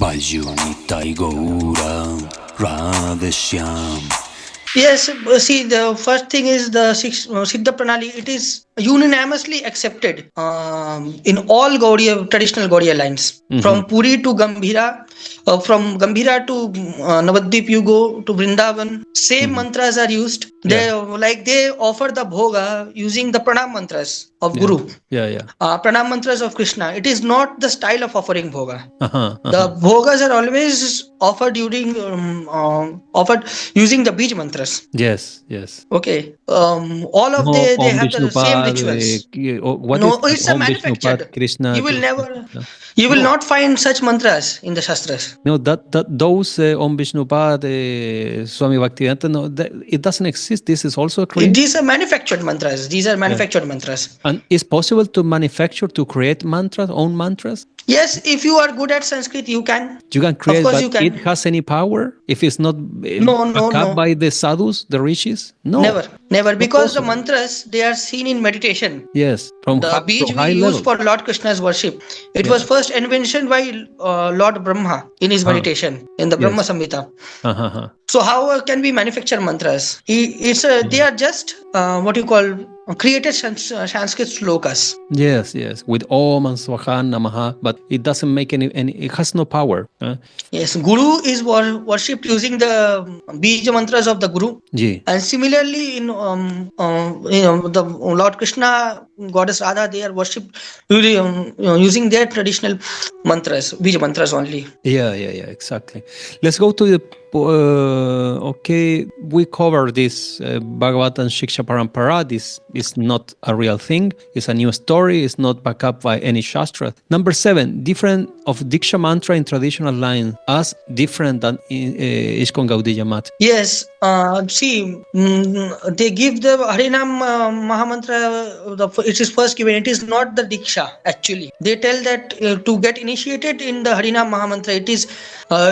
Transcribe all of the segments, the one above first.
Vajunitai Gaura Radhishyam. Yes, see, the first thing is the Siddha Pranali. It is unanimously accepted in all Gaudiya, traditional Gaudiya lines. From Puri to Gambhira, from Gambhira to Nabadwip you go to Vrindavan. Same mantras are used. They offer the bhoga using the pranam mantras of Guru. Pranam mantras of Krishna. It is not the style of offering bhoga. The bhogas are always offered offered using the bij mantras. Yes. Okay. All of they have the same rituals. It's a manufactured. Krishna, you will not find such mantras in the Shastras. No, those Om Vishnupad, Swami Bhaktivedanta, no, it doesn't exist. This is also created. These are manufactured mantras. Mantras. And it's possible to manufacture, to create mantras, own mantras? Yes, if you are good at Sanskrit, you can. You can create, but it has any power if it's not backed by the sadhus, the rishis? No. Never. Because the mantras, they are seen in meditation. Yes. From the bij we use for Lord Krishna's worship. It was first invented by Lord Brahma in his meditation, in the Brahma Samhita. So how can we manufacture mantras? They are just what you call created Sanskrit slokas. Yes, with Om and Swaha Namaha, but it doesn't make any it has no power. Yes, Guru is worshipped using the bij mantras of the Guru. And similarly in the Lord Krishna, Goddess Radha, they are worshipped using their traditional mantras, bij mantras only. Yeah, exactly. Let's go to the we cover this Bhagavatam Shiksha Parampara. This is not a real thing. It's a new story. It's not backed up by any Shastra. Number 7, different of Diksha mantra in traditional line as different than ISKCON Gaudiya Mat. Yes, they give the Harinam Mahamantra, it is first given. It is not the Diksha actually. They tell that to get initiated in the Harinam Mahamantra,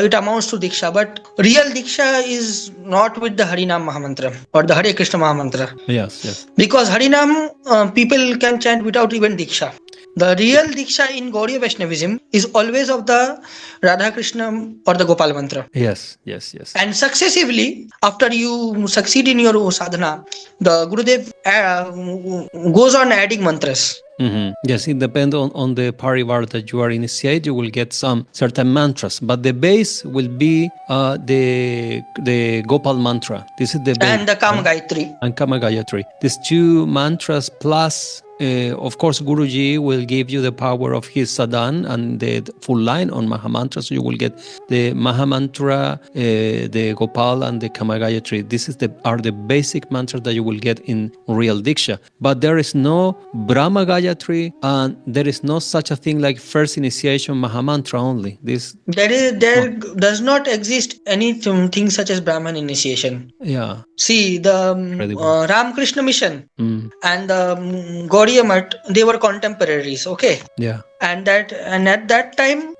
it amounts to Diksha, but real Diksha is not with the Harinam Mahamantra or the Hare Krishna Mahamantra. Yes. Because Harinam people can chant without even Diksha. The real Diksha in Gaudiya Vaishnavism is always of the Radha Krishna or the Gopal mantra. Yes. And successively, after you succeed in your sadhana, the Gurudev goes on adding mantras. Yes, it depends on the parivar that you are initiated. You will get some certain mantras, but the base will be the Gopal mantra. This is the base. And the Kama Gayatri. And Kama Gayatri. These two mantras plus, of course, Guruji will give you the power of his sadhan and the full line on Mahamantra. So you will get the Mahamantra, the Gopal, and the Kama Gayatri. This are the basic mantras that you will get in real Diksha. But there is no Brahma Gayatri, and there is no such a thing like first initiation Mahamantra only. There does not exist anything such as Brahman initiation. Yeah. See, the Ramakrishna mission and the Gaudiya Math, they were contemporaries, okay? Yeah. And at that time,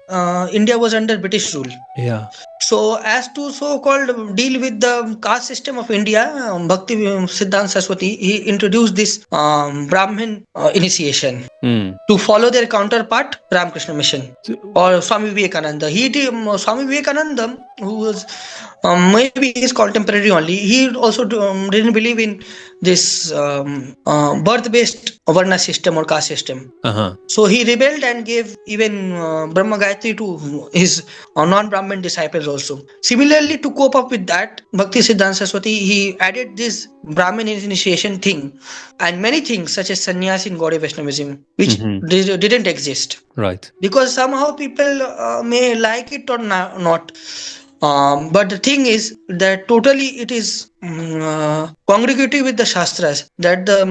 India was under British rule. Yeah. So as to so-called deal with the caste system of India, Bhakti Siddhanta Saraswati, he introduced this Brahmin initiation to follow their counterpart, Ramakrishna mission, or Swami Vivekananda. Swami Vivekananda, who was maybe his contemporary only, he also didn't believe in this birth-based Varna system or caste system. So he rebelled and gave even Brahma Gayatri to his non-Brahmin disciples also. Similarly, to cope up with that, Bhakti Siddhanta Saraswati, he added this Brahmin initiation thing and many things such as sannyas in Gaudiya Vaishnavism, which didn't exist. Right. Because somehow people may like it or not. But the thing is that totally it is congruity with the Shastras, that the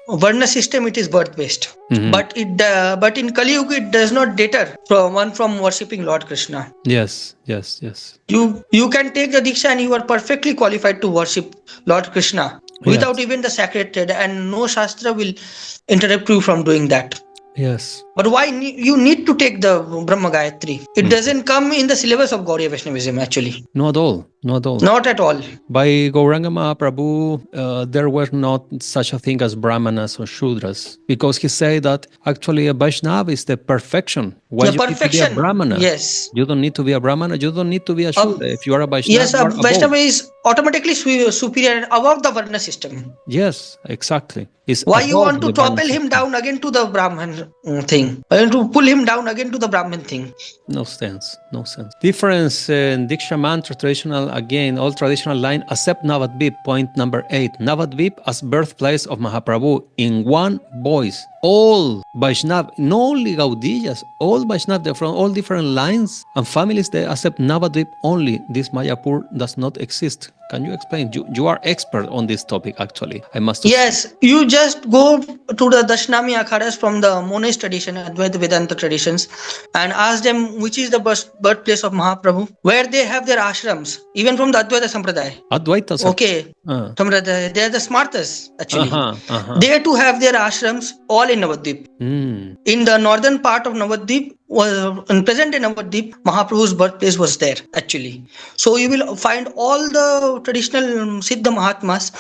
Varna system, it is birth based. But in Kali Yuga it does not deter from worshipping Lord Krishna. Yes. You can take the Diksha and you are perfectly qualified to worship Lord Krishna without even the sacred thread, and no Shastra will interrupt you from doing that. Yes. But why you need to take the Brahma Gayatri? It doesn't come in the syllabus of Gaudiya Vaishnavism actually. Not at all. Not at all. By Gauranga Mahaprabhu, there was not such a thing as Brahmanas or Shudras, because he said that actually a Vaishnava is the perfection. Why you need to be a Brahmana? Yes. You don't need to be a Brahmana. You don't need to be a Shudra. If you are a Vaishnava, yes, you a are Vaishnava above. is automatically superior and above the Varna system. Yes, exactly. It's why you want to above the topple Varna him system. down again to the Brahman thing? Why you want to pull him down again to the Brahman thing? No sense. Difference in Diksha mantra, traditional, again, all traditional line, accept Nabadwip, point number 8. Nabadwip as birthplace of Mahaprabhu in one voice. All Vaishnav, not only Gaudiyas, all Vaishnav, they're from all different lines and families, they accept Nabadwip only. This Mayapur does not exist. Can you explain? You are expert on this topic, actually. I must say. Yes, you just go to the Dashnami Akharas from the Monist tradition, Advaita Vedanta traditions, and ask them which is the birthplace of Mahaprabhu, where they have their ashrams, even from the Advaita Sampradaya. Advaita Okay, Sampradaya, they are the smartest actually. They too have their ashrams all in Nabadwip. In the northern part of Nabadwip, in present day Nabadwip, Mahaprabhu's birthplace was there actually. So you will find all the traditional Siddha Mahatmas,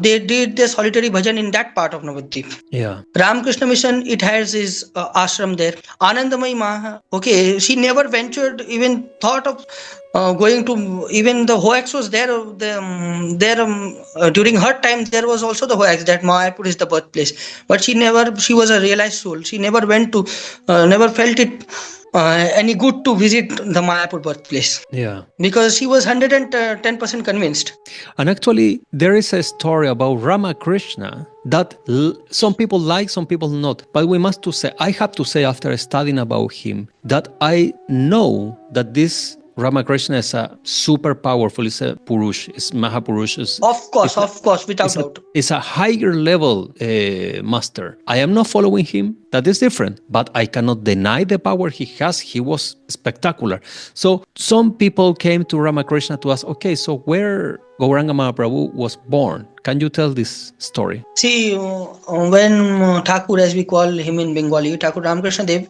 they did their solitary bhajan in that part of Navadvip. Yeah. Ramakrishna Mission, it has his ashram there. Anandamayi Maha, okay, she never ventured, even thought of going to, even the Hoax was there. During her time, there was also the Hoax that Mayapur is the birthplace. But she was a realized soul. She never went to, never felt it any good to visit the Mayapur birthplace. Yeah. Because she was 110% convinced. And actually, there is a story about Ramakrishna that some people like, some people not. But I have to say, after studying about him, that I know that this Ramakrishna is a super powerful, is a Purush, is Mahapurush. Of course, without doubt. It's a higher level master. I am not following him. That is different. But I cannot deny the power he has. He was spectacular. So some people came to Ramakrishna to ask, okay, so where Gauranga Mahaprabhu was born? Can you tell this story? See, when Thakur, as we call him in Bengali, Thakur Ramakrishna Dev,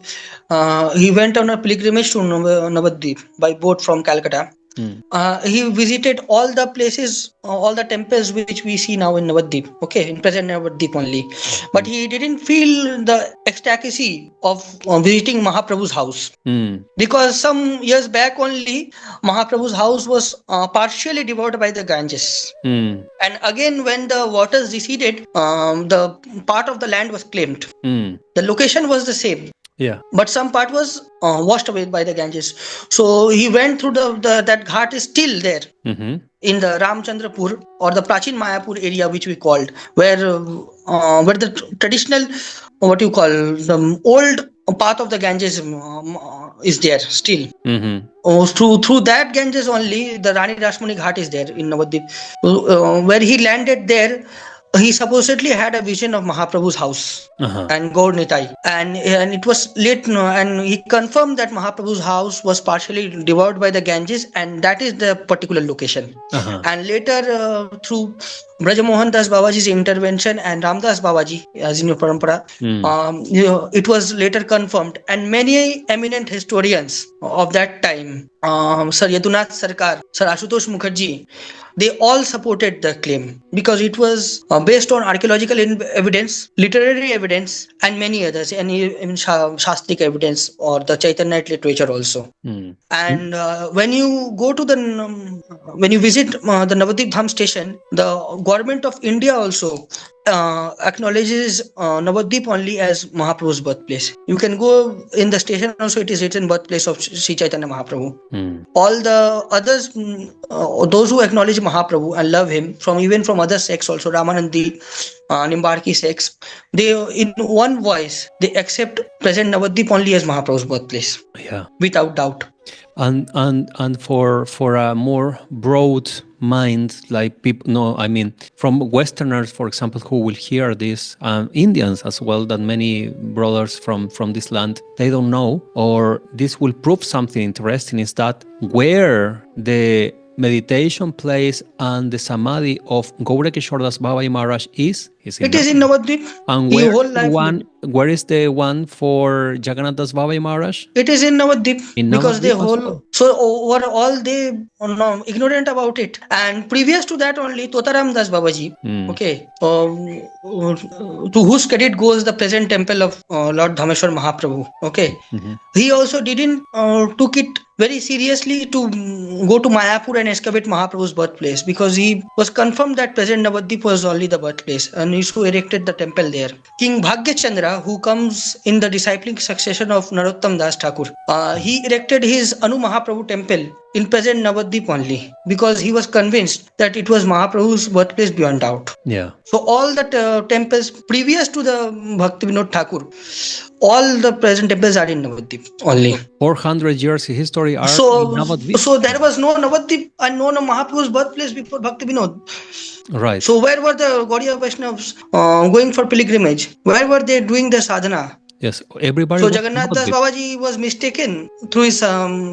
he went on a pilgrimage to Navadvip by boat from Calcutta. He visited all the places, all the temples which we see now in Navadvip, okay, in present Navadvip only. But he didn't feel the ecstasy of visiting Mahaprabhu's house. Because some years back only, Mahaprabhu's house was partially devoured by the Ganges. And again, when the waters receded, the part of the land was claimed. The location was the same. Yeah. But some part was washed away by the Ganges. So he went through that ghat is still there in the Ramchandrapur or the Prachin Mayapur area, which we called, where the traditional, what you call, the old path of the Ganges is there still. Through that Ganges only, the Rani Rashmani Ghat is there in Navadvip. Where he landed there, he supposedly had a vision of Mahaprabhu's house and Gaur Nitai, and it was late, and he confirmed that Mahaprabhu's house was partially devoured by the Ganges, and that is the particular location. And later, through Brajamohan Das Babaji's intervention and Ramdas Babaji, as in your Parampara, it was later confirmed, and many eminent historians of that time, Sir Yadunath Sarkar, Sir Ashutosh Mukherjee, they all supported the claim because it was based on archaeological evidence, literary evidence, and many others, and even Shastrik evidence or the Chaitanya literature also. And when you go to when you visit the Navadvip Dham station, the government of India also acknowledges Navadvip only as Mahaprabhu's birthplace. You can go in the station also, it is written birthplace of Sri Chaitanya Mahaprabhu. All the others, those who acknowledge Mahaprabhu and love him, even from other sects also, Ramanandi, Nimbarki sects, they in one voice, they accept present Navadvip only as Mahaprabhu's birthplace. Yeah. Without doubt. And for a more broad mind, like people, from Westerners, for example, who will hear this, Indians as well, that many brothers from this land, they don't know, or this will prove something interesting, is that where the meditation place and the samadhi of Gaudiya Vaishnavism Babaji Maharaj is? It is in Nabadwip. And He whole life where is the one for Jagannath Das Babaji Maharaj? It is in Navadvip because they Navadvip as whole well. so overall they ignorant about it. And previous to that only Totaram Das Babaji, okay, to whose credit goes the present temple of Lord Dhameshwar Mahaprabhu, okay. He also didn't took it very seriously to go to Mayapur and excavate Mahaprabhu's birthplace, because he was confirmed that present Navadvip was only the birthplace, and he so erected the temple there. King Bhagya Chandra, who comes in the discipling succession of Narottam Das Thakur, he erected his Anu Mahaprabhu temple in present Navadvip only, because he was convinced that it was Mahaprabhu's birthplace beyond doubt. Yeah. So all the temples previous to the Bhakti Vinod Thakur, all the present temples are in Navadvip only. 400 years history are in Navadvip. So there was no Navadvip and no Mahaprabhu's birthplace before Bhakti Vinod. Right. So where were the Gaudiya Vaishnavas going for pilgrimage? Where were they doing the sadhana? Yes, everybody. So Jagannath Das Babaji was mistaken through his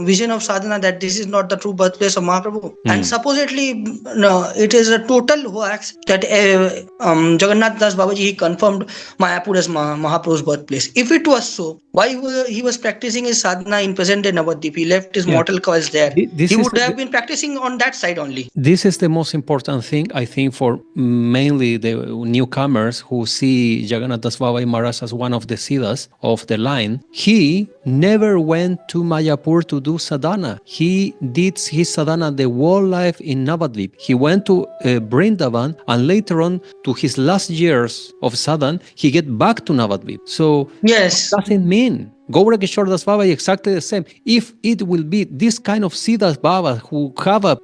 vision of sadhana that this is not the true birthplace of Mahaprabhu. And supposedly, it is a total hoax that Jagannath Das Babaji, he confirmed Mayapur as Mahaprabhu's birthplace. If it was so, why he was practicing his sadhana in present day Navadvip? He left his mortal coils there. He would have been practicing on that side only. This is the most important thing, I think, for mainly the newcomers who see Jagannath Das Babaji Maharaj as one of the Siddhas of the line. He never went to Mayapur to do sadhana. He did his sadhana the whole life in Navadvip. He went to Vrindavan, and later on, to his last years of sadhana, he get back to Navadvip. So yes, what does it mean? Gaudiya Vaishnavism Baba is exactly the same. If it will be this kind of Siddhas Baba who have a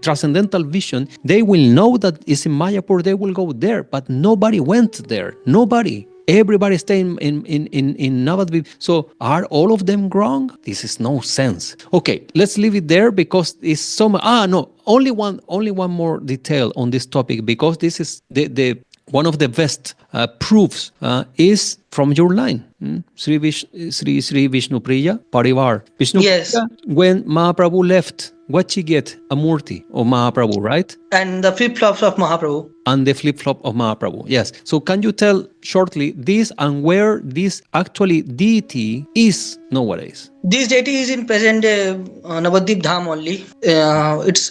transcendental vision, they will know that it's in Mayapur, they will go there. But nobody went there. Nobody. Everybody staying in Navadvip. So are all of them wrong? This is no sense. Okay, let's leave it there because it's so much. Only one more detail on this topic, because this is the one of the best proofs is from your line. Sri Vishnupriya Parivar. Yes. When Mahaprabhu left, what she get? A murti of Mahaprabhu, right? And the flip-flops of Mahaprabhu. And the flip-flop of Mahaprabhu, yes. So can you tell shortly this and where this actually deity is nowadays? This deity is in present Navadvip Dham only. It's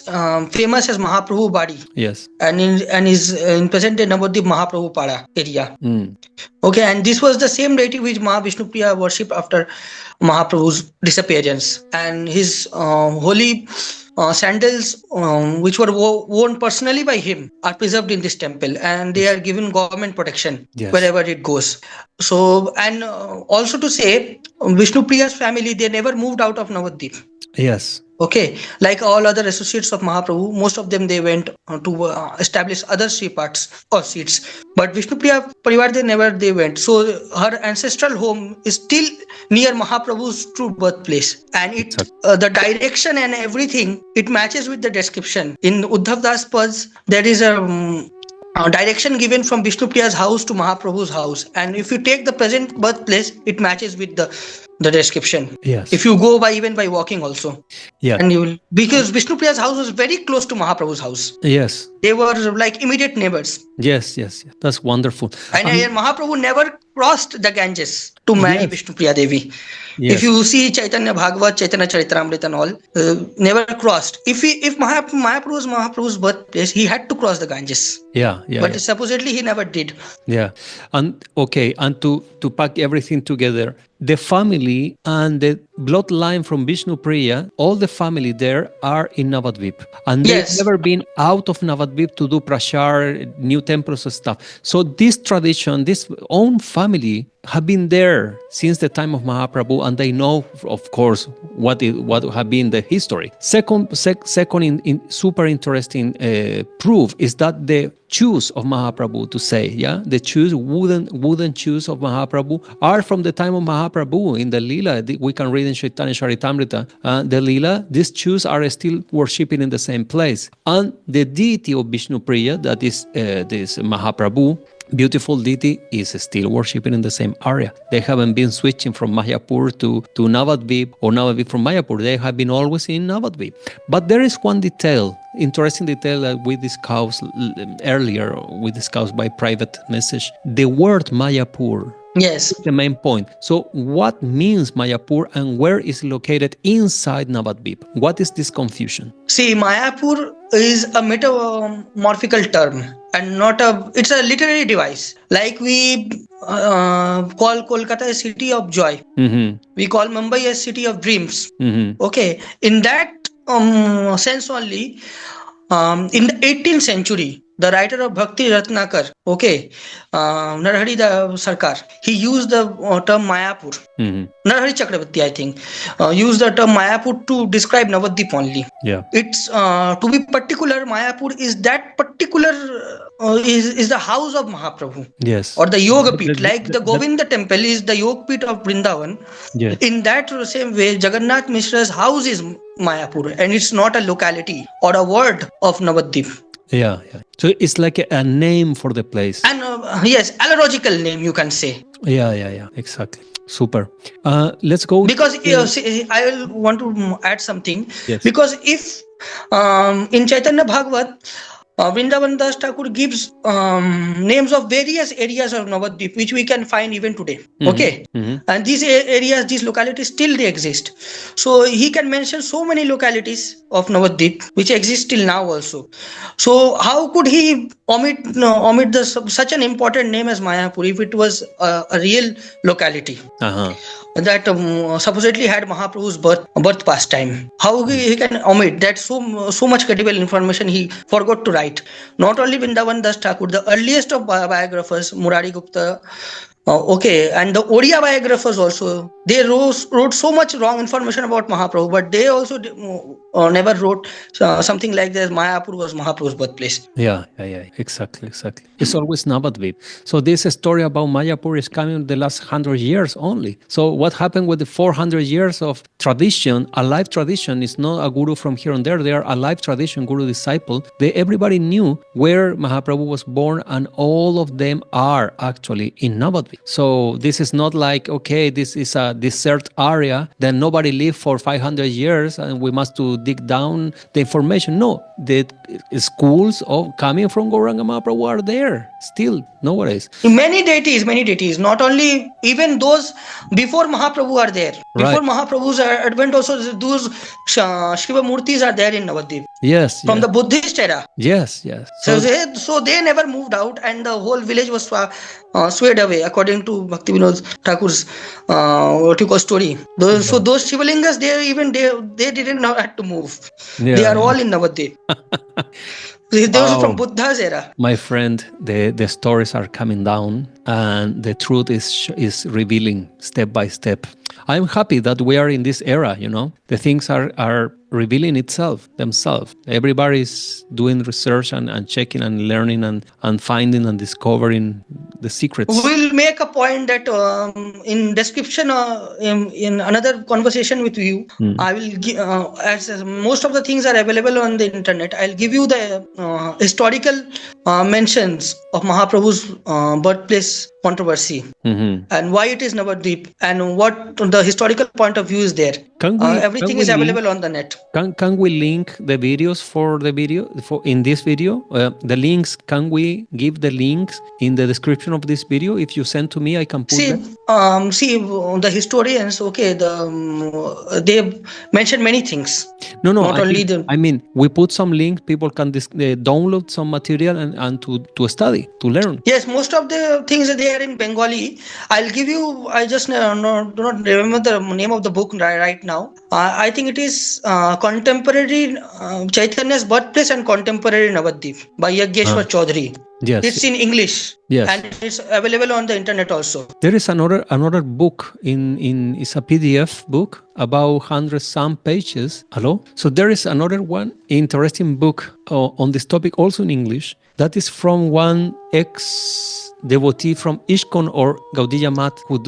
famous as Mahaprabhu Badi. Yes. And is in present day Navadvip Mahaprabhu Pada area. Okay, and this was the same deity which Mahavishnupriya worshipped after Mahaprabhu's disappearance. And his holy sandals, which were worn personally by him, are preserved in this temple, and they are given government protection wherever it goes. So, and also to say, Vishnupriya's family, they never moved out of Navadvip. Yes. Okay, like all other associates of Mahaprabhu, most of them they went to establish other parts or seats. But Vishnupriya Parivar, they went. So her ancestral home is still near Mahaprabhu's true birthplace, and it the direction and everything, it matches with the description. In Uddhav Das Pads, there is a direction given from Vishnupriya's house to Mahaprabhu's house, and if you take the present birthplace, it matches with the description. Yes. If you go by walking also. Yeah. And you will, because Vishnupriya's house was very close to Mahaprabhu's house. Yes. They were like immediate neighbors. Yes. That's wonderful. And Mahaprabhu never crossed the Ganges to marry Vishnupriya Devi. Yes. If you see Chaitanya Bhagavat, Chaitanya Charitamrita and all, never crossed. If Mahaprabhu was Mahaprabhu's birthplace, he had to cross the Ganges. But supposedly he never did. Yeah. And okay, and to pack everything together, the family and the bloodline from Vishnupriya, all the family there are in Navadvip. And they've never been out of Navadvip to do prashar, new temples and stuff. So this tradition, this own family have been there since the time of Mahaprabhu, and they know, of course, what have been the history. Second in super interesting proof is that the shoes of Mahaprabhu, to say, the shoes, wooden shoes of Mahaprabhu are from the time of Mahaprabhu in the Lila. We can read in Chaitanya Charitamrita, the Lila, these shoes are still worshipping in the same place. And the deity of Vishnupriya, that is this Mahaprabhu, beautiful deity is still worshipping in the same area. They haven't been switching from Mayapur to Nabadwip or Nabadwip from Mayapur. They have been always in Nabadwip. But there is one detail, interesting detail that we discussed earlier, we discussed by private message. The word Mayapur. Yes. The main point. So what means Mayapur and where is it located inside Nabadwip? What is this confusion? See, Mayapur is a metamorphical term and it's a literary device. Like we call Kolkata a city of joy. Mm-hmm. We call Mumbai a city of dreams. Mm-hmm. Okay. In that sense only, in the 18th century, the writer of Bhakti Ratnakar, Narhari Sarkar, he used the term Mayapur. Mm-hmm. Narhari Chakravarti, I think, used the term Mayapur to describe Navadvip only. Yeah. It's to be particular, Mayapur is that particular is the house of Mahaprabhu. Yes. Or the Yoga Pit, like the Govinda temple is the Yoga Pit of Vrindavan. Yes. In that same way, Jagannath Mishra's house is Mayapur, and it's not a locality or a word of Navadvip. Yeah. So it's like a name for the place. And yes, allegorical name, you can say. Yeah. Exactly. Super. Let's go. Because I will want to add something. Yes. Because if in Chaitanya Bhagavat, Vrindavan Das Thakur gives names of various areas of Navadvip, which we can find even today. Mm-hmm. Okay. Mm-hmm. And these areas, these localities still they exist. So he can mention so many localities of Navadvip which exist till now also. So how could he omit such an important name as Mayapur if it was a real locality? Uh-huh. That supposedly had Mahaprabhu's birth pastime. How he can omit that so much credible information he forgot to write. Not only Vrindavan Das Thakur, the earliest of biographers, Murari Gupta, and the Odia biographers also, they wrote so much wrong information about Mahaprabhu, but they also never wrote something like this. Mayapur was Mahaprabhu's birthplace. Yeah, exactly. It's always Nabadwip. So this story about Mayapur is coming the last 100 years only. So what happened with the 400 years of tradition, a live tradition, is not a guru from here and there. They are a live tradition, guru disciple. Everybody knew where Mahaprabhu was born, and all of them are actually in Nabadwip. So this is not like, this is a desert area that nobody lived for 500 years and we must to dig down the information. No, the schools coming from Gauranga Mahaprabhu are there still nowadays. Many deities, not only, even those before Mahaprabhu are there. Before Mahaprabhu's advent also, those Shiva Murtis are there in Navadvip. Yes. From the Buddhist era. Yes. So they never moved out, and the whole village was swayed away, according to Bhakti Vinod Thakur's story. So those Shivalingas, they didn't have to move. Yeah. They are all in Navadvip. Those are from Buddha's era. My friend, the stories are coming down, and the truth is revealing step by step. I'm happy that we are in this era, The things are revealing themselves. Everybody's doing research and checking and learning and finding and discovering the secrets. We'll make a point that in description in another conversation with you, I will give, as most of the things are available on the internet, I'll give you the historical mentions of Mahaprabhu's birthplace controversy, and why it is Navadvip, and what the historical point of view is there. Everything is available on the net. Can we link the videos for in this video? The links, can we give the links in the description of this video? If you send to me, I can put them. The historians, they mention many things. I mean, we put some link. People can download some material and to study, to learn. Yes, most of the things they are in Bengali. I'll give you. I just do not remember the name of the book right now. I think it is Contemporary Chaitanya's Birthplace and Contemporary Navadvip by Yageshwar Chaudhary. Yes. It's in English. Yes. And it's available on the internet also. There is another book it's a PDF book about 100 some pages. Hello? So there is another one interesting book on this topic also in English. That is from one ex-devotee from ISKCON or Gaudiya Math who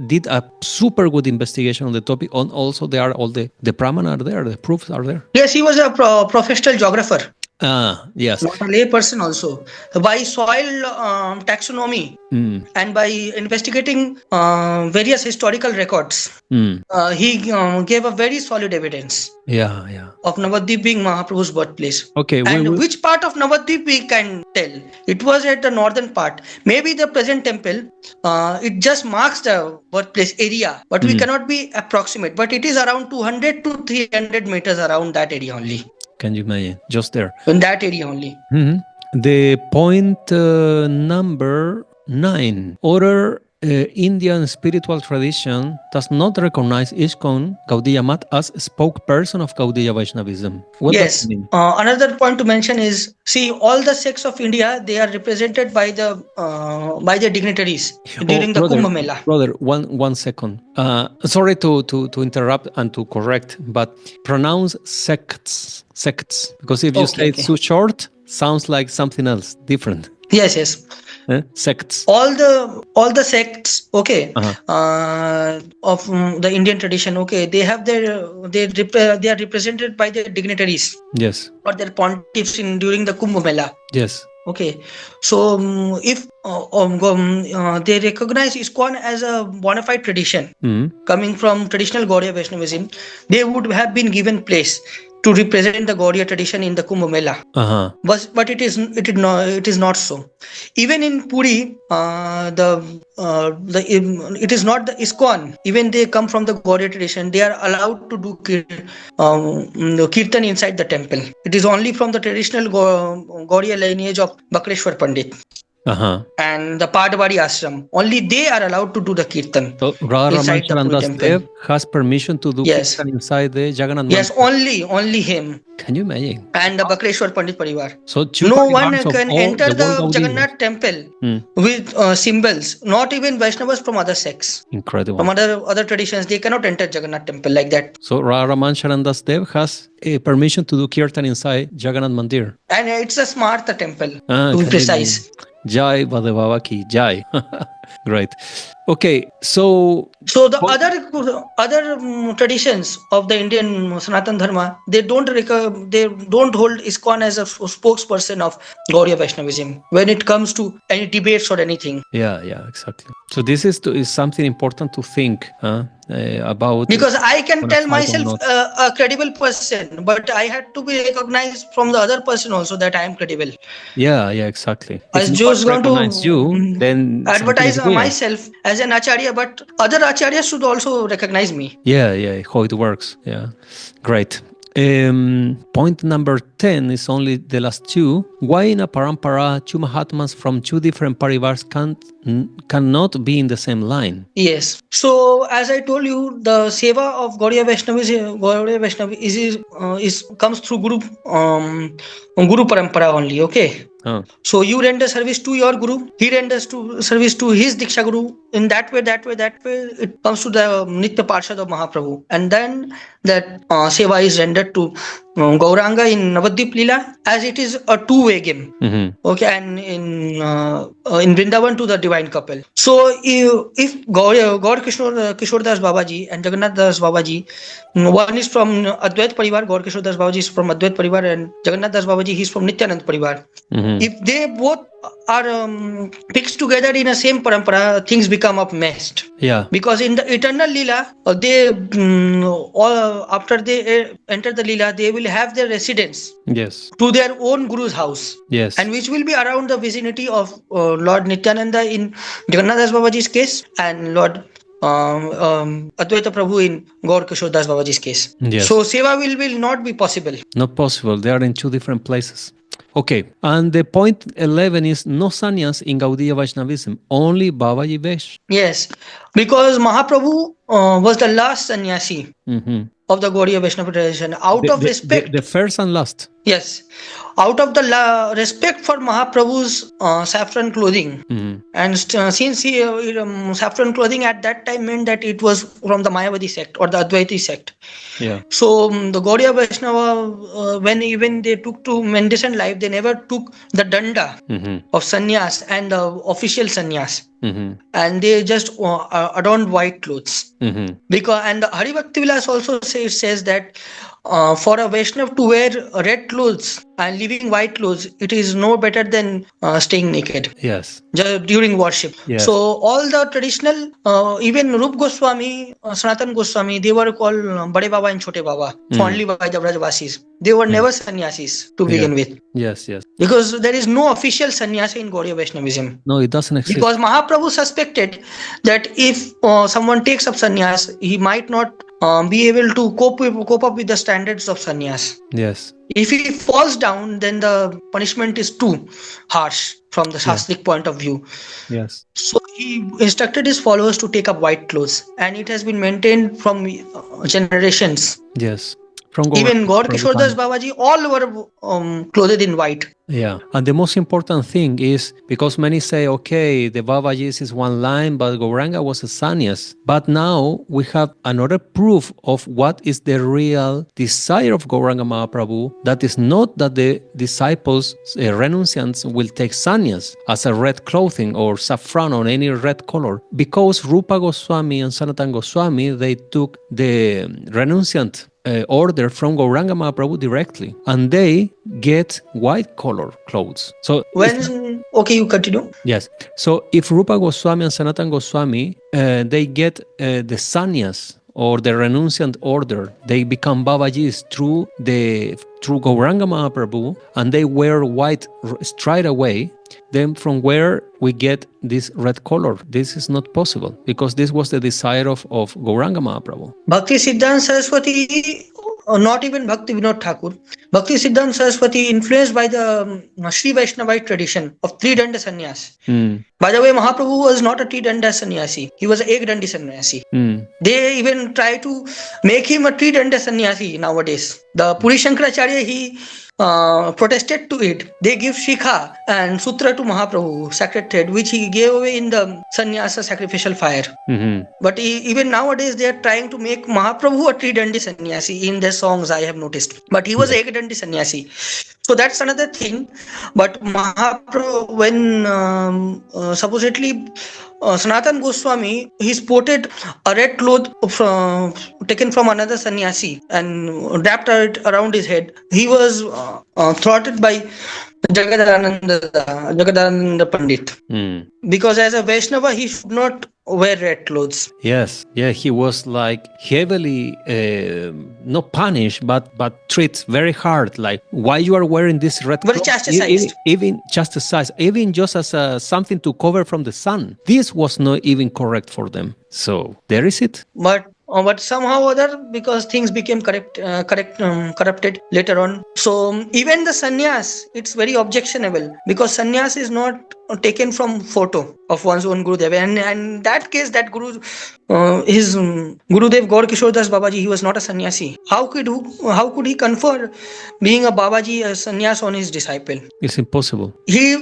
did a super good investigation on the topic. And also there are all the praman are there, the proofs are there. Yes, he was a professional geographer. Yes. not a lay person also. By soil taxonomy and by investigating various historical records, he gave a very solid evidence Yeah. of Nabadwip being Mahaprabhu's birthplace. Okay, And which part of Nabadwip we can tell? It was at the northern part. Maybe the present temple, it just marks the birthplace area, but we cannot be approximate. But it is around 200 to 300 meters around that area only. Can you imagine? Just there. In that area only. The point number 9. Other Indian spiritual tradition does not recognize ISKCON Gaudiya Math as a spokesperson of Gaudiya Vaishnavism. What does Yes. it mean? Another point to mention is, see, all the sects of India, they are represented by the dignitaries during the brother, Kumbh Mela. Brother, one second. Sorry to interrupt and to correct, but pronounce sects, because if you say it too short, sounds like something else, different. Yes. Sects. All the sects, okay, of the Indian tradition, okay, they have they are represented by their dignitaries. Yes. Or their pontiffs during the Kumbh Mela. Yes. Okay, so if they recognize ISKCON as a bona fide tradition coming from traditional Gaudiya Vaishnavism, they would have been given place to represent the Gaudiya tradition in the Kumbh Mela. But it is not so. Even in Puri, it is not the ISKCON. Even they come from the Gaudiya tradition. They are allowed to do kirtan inside the temple. It is only from the traditional Gaudiya lineage of Bakreshwar Pandit. And the Padwari ashram, only they are allowed to do the kirtan. So Radha Ramanujan Dev has permission to do kirtan inside the Jagannath Yes, only him. Can you imagine? And the Bakreshwar Pandit Parivar. So no one can enter the Jagannath temple with symbols. Not even Vaishnavas from other sects. Incredible. From other traditions, they cannot enter Jagannath temple like that. So Radha Ramanujan Dev has permission to do kirtan inside Jagannath Mandir. And it's a Smartha temple, to be precise. Jai Bade Baba ki Jai. Great. Okay, so the other traditions of the Indian Sanatana Dharma, they don't hold ISKCON as a spokesperson of Gaudiya Vaishnavism when it comes to any debates or anything. Yeah, exactly. So this is something important to think about. Because I can tell myself a credible person, but I had to be recognized from the other person also that I am credible. Yeah, exactly. As Jews going to you, then advertise myself as an acharya, but other acharyas should also recognize me. Yeah, how it works. Yeah, great. Point number 10 is only the last two. Why in a parampara, two Mahatmas from two different parivars cannot be in the same line? Yes. So, as I told you, the seva of Gaudiya Vaishnavism comes through Guru Parampara only. Okay. So you render service to your Guru, he renders service to his Diksha Guru. In that way, it comes to the Nitya Parshad of Mahaprabhu. And then that seva is rendered to Gauranga in Nabadwip Leela, as it is a two-way game. Okay, and in Vrindavan to the divine couple. So if Gaur Kishore Das Babaji and Jagannath Das Babaji, one is from Advait Parivar, Gaur Kishore Das Babaji is from Advait Parivar, and Jagannath Das Babaji, he is from Nityanand Parivar. If they both are fixed together in a same parampara, things become up messed. Yeah. Because in the eternal Leela, they after they enter the Leela, they will have their residence. Yes. To their own Guru's house. Yes. And which will be around the vicinity of Lord Nityananda in Jagannath Das Babaji's case and Lord Advaita Prabhu in Gaur Kishore Das Babaji's case. Yes. So seva will not be possible. Not possible. They are in two different places. Okay, and the point 11 is no sannyas in Gaudiya Vaishnavism, only Babaji Vesh. Yes, because Mahaprabhu was the last sannyasi of the Gaudiya Vaishnava tradition. Out of respect. The first and last. Yes. Out of the respect for Mahaprabhu's saffron clothing. And since saffron clothing at that time meant that it was from the Mayavadi sect or the Advaiti sect. Yeah. So the Gaudiya Vaishnava, when even they took to mendicant life, they never took the danda of sannyas and the official sannyas. And they just adorned white clothes. Because, and the Hari Bhakti Vilas also says that for a Vaishnav to wear red clothes and leaving white clothes, it is no better than staying naked. Yes. During worship. Yes. So all the traditional, even Rup Goswami, Sanatan Goswami, they were called Bade Baba and Chote Baba, fondly by the Brajvasis. They were never sannyasis to begin with. Yes, yes. Because there is no official sannyasa in Gaudiya Vaishnavism. No, it doesn't exist. Because Mahaprabhu suspected that if someone takes up sannyas, he might not be able to cope up with the standards of sannyas. Yes. If he falls down, then the punishment is too harsh from the Shastric point of view. Yes. So he instructed his followers to take up white clothes, and it has been maintained from generations. Yes. Even Gaur Kishore Das Babaji, all were clothed in white. Yeah. And the most important thing is, because many say, okay, the Babajis is one line, but Gauranga was a sannyas. But now we have another proof of what is the real desire of Gauranga Mahaprabhu. That is not that the disciples, renunciants, will take sannyas as a red clothing or saffron or any red color. Because Rupa Goswami and Sanatan Goswami, they took the renunciant order from Gauranga Mahaprabhu directly, and they get white color clothes. So okay, you continue. Yes. So if Rupa Goswami and Sanatan Goswami, they get the sannyas or the renunciant order, they become Babajis through Gauranga Mahaprabhu, and they wear white straight away. Then from where we get this red color? This is not possible, because this was the desire of Gauranga Mahaprabhu. Bhakti Siddhanta Saraswati, not even Bhakti Vinod Thakur, Bhakti Siddhanta Saraswati, influenced by the Sri Vaishnavite tradition of three danda sannyas. By the way, Mahaprabhu was not a three danda sannyasi. He was an ek dandi sannyasi. They even try to make him a three danda sannyasi nowadays. The Puri Shankaracharya, he protested to it. They give Shikha and Sutra to Mahaprabhu, sacred thread, which he gave away in the sannyasa sacrificial fire. But even nowadays they are trying to make Mahaprabhu a tridandi sannyasi in their songs, I have noticed. But he was a ekdandi sannyasi. So that's another thing. But Mahaprabhu, when supposedly Sanatan Goswami, he sported a red cloth taken from another sannyasi and wrapped it around his head. He was thwarted by Jagadananda Pandit. Because as a Vaishnava, he should not wear red clothes. Yes, yeah, he was like heavily, not punished, but treated very hard. Like, why you are wearing this red clothes? Very chastised. Even chastised, even just as something to cover from the sun. This was not even correct for them. So there is it. But somehow or other, because things became corrupted later on. So even the sannyas, it's very objectionable, because sannyas is not taken from photo of one's own Gurudev. And in that case, that Guru, his Gurudev Gaur Kishore Das Babaji, he was not a sannyasi. How could he confer being a Babaji, a sannyas on his disciple? It's impossible. He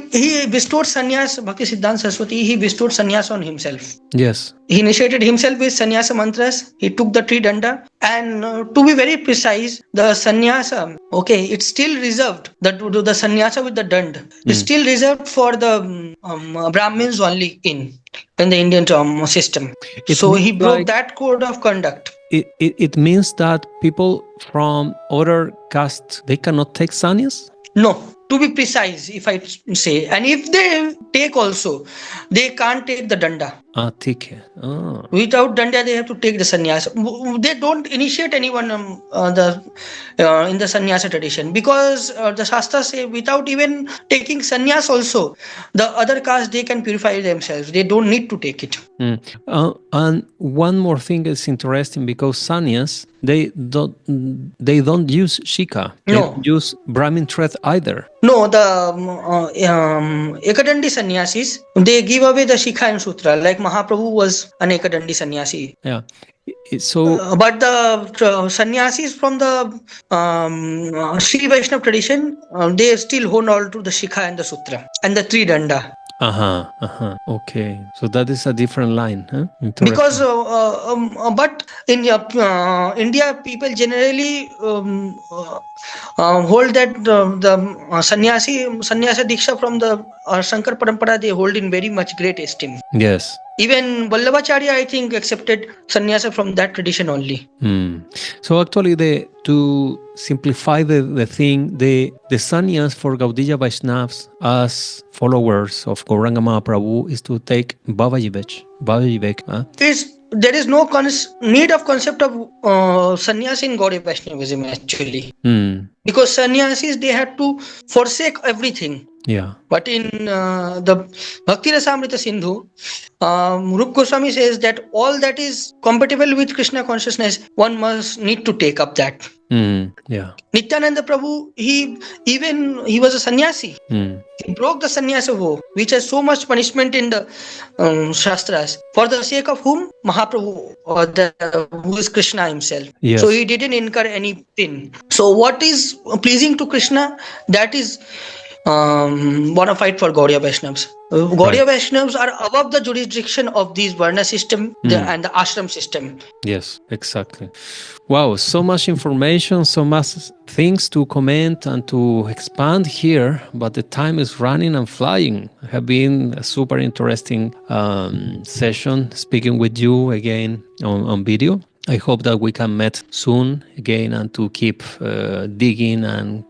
bestowed sannyas, Bhakti Siddhanta Saraswati, he bestowed sannyas on himself. Yes. He initiated himself with sannyasa mantras. He took the tridanda, and to be very precise, the sannyasa, okay, it's still reserved. The sannyasa with the dand is still reserved for the Brahmins only in the Indian system. So he broke that code of conduct. It means that people from other castes, they cannot take sannyas? No. To be precise, if I say, and if they take also, they can't take the danda. Without danda, they have to take the sannyasa. They don't initiate anyone in the sannyasa tradition, because the Shastras say without even taking sannyas also, the other caste, they can purify themselves. They don't need to take it. And one more thing is interesting, because sannyas, they don't use shikha. They don't use Brahmin thread either. No, the Ekadandi sannyasis, they give away the Shikha and Sutra, like Mahaprabhu was an Ekadandi sannyasi. Yeah. So, but the sannyasis from the Sri Vaishnava tradition, they still hold on to the Shikha and the Sutra and the Tridanda. Okay, so that is a different line, huh? Because, but in India, people generally hold that the sannyasa diksha from the Shankar Parampara, they hold in very much great esteem. Yes. Even Vallabhacharya, I think, accepted sannyasa from that tradition only. So actually, to simplify the thing, the sannyas for Gaudiya Vaishnavas as followers of Gauranga Mahaprabhu is to take Babaji Vek. There is no need of concept of sannyas in Gaudiya Vaishnavism actually. Because sannyasis, they had to forsake everything. Yeah. But in the Bhakti Rasamrita Sindhu, Rup Goswami says that all that is compatible with Krishna consciousness, one must need to take up that. Yeah. Nityananda Prabhu, he was a sannyasi. He broke the sannyasa vow, which has so much punishment in the Shastras. For the sake of whom? Mahaprabhu, who is Krishna himself. Yes. So he didn't incur any sin. So what is pleasing to Krishna, that is bona fide for Gaudiya Vaishnavas. Gaudiya Vaishnavas are above the jurisdiction of these Varna system and the ashram system. Yes, exactly. Wow, so much information, so much things to comment and to expand here, but the time is running and flying. It has been a super interesting session speaking with you again on video. I hope that we can meet soon again and to keep digging and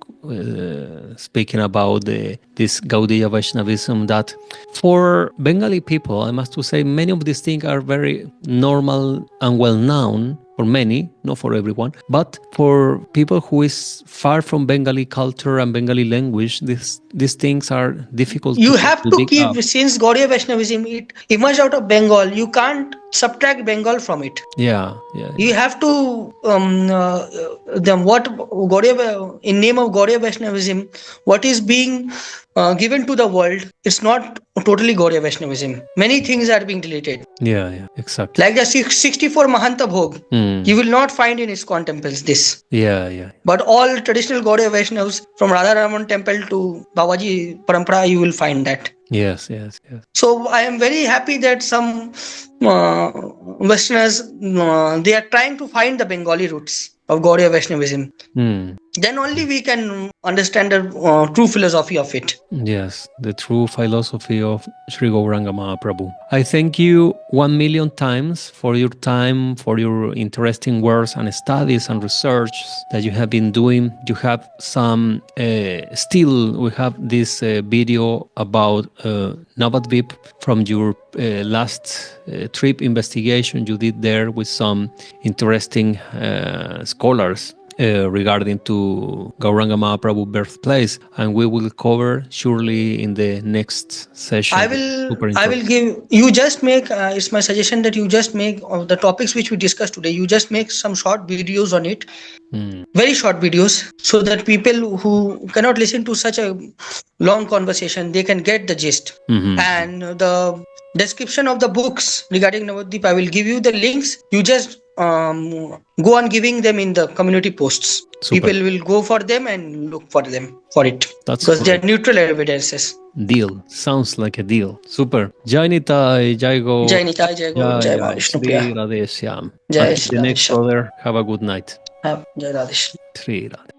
speaking about this Gaudiya Vaishnavism that for Bengali people, I must to say, many of these things are very normal and well known for many, not for everyone, but for people who is far from Bengali culture and Bengali language, these things are difficult. You have to keep, since Gaudiya Vaishnavism, it emerged out of Bengal, you can't subtract Bengal from it. Yeah. You have to in name of Gaudiya Vaishnavism, what is being given to the world, it's not totally Gaudiya Vaishnavism. Many things are being deleted. Yeah, exactly. Like the 64 Mahanta Bhog, you will not find in ISKCON temples this. Yeah. But all traditional Gaudiya Vaishnavas, from Radharaman temple to Babaji Parampara, you will find that. Yes. So I am very happy that some Westerners, they are trying to find the Bengali roots of Gaudiya Vaishnavism. Then only we can understand the true philosophy of it. Yes, the true philosophy of Sri Gauranga Mahaprabhu. I thank you 1,000,000 times for your time, for your interesting works and studies and research that you have been doing. You have some, still we have this video about Nabadwip from your last trip investigation you did there with some interesting scholars regarding to Gauranga Mahaprabhu birthplace, and we will cover surely in the next session. I will give you, just make it's my suggestion that you just make of the topics which we discussed today, you just make some short videos on it, very short videos, so that people who cannot listen to such a long conversation, they can get the gist. And the description of the books regarding Nabadwip, I will give you the links. You just go on giving them in the community posts. Super. People will go for them and look for it. That's because they are neutral evidences. Deal. Sounds like a deal. Super. Jai Nitai, Jai Go. Jai Nitai, Jai Go, Jai Vaishnapriya. Radhe Shyam. Jai the next brother, have a good night. Jai Radhe. Sri Radhe.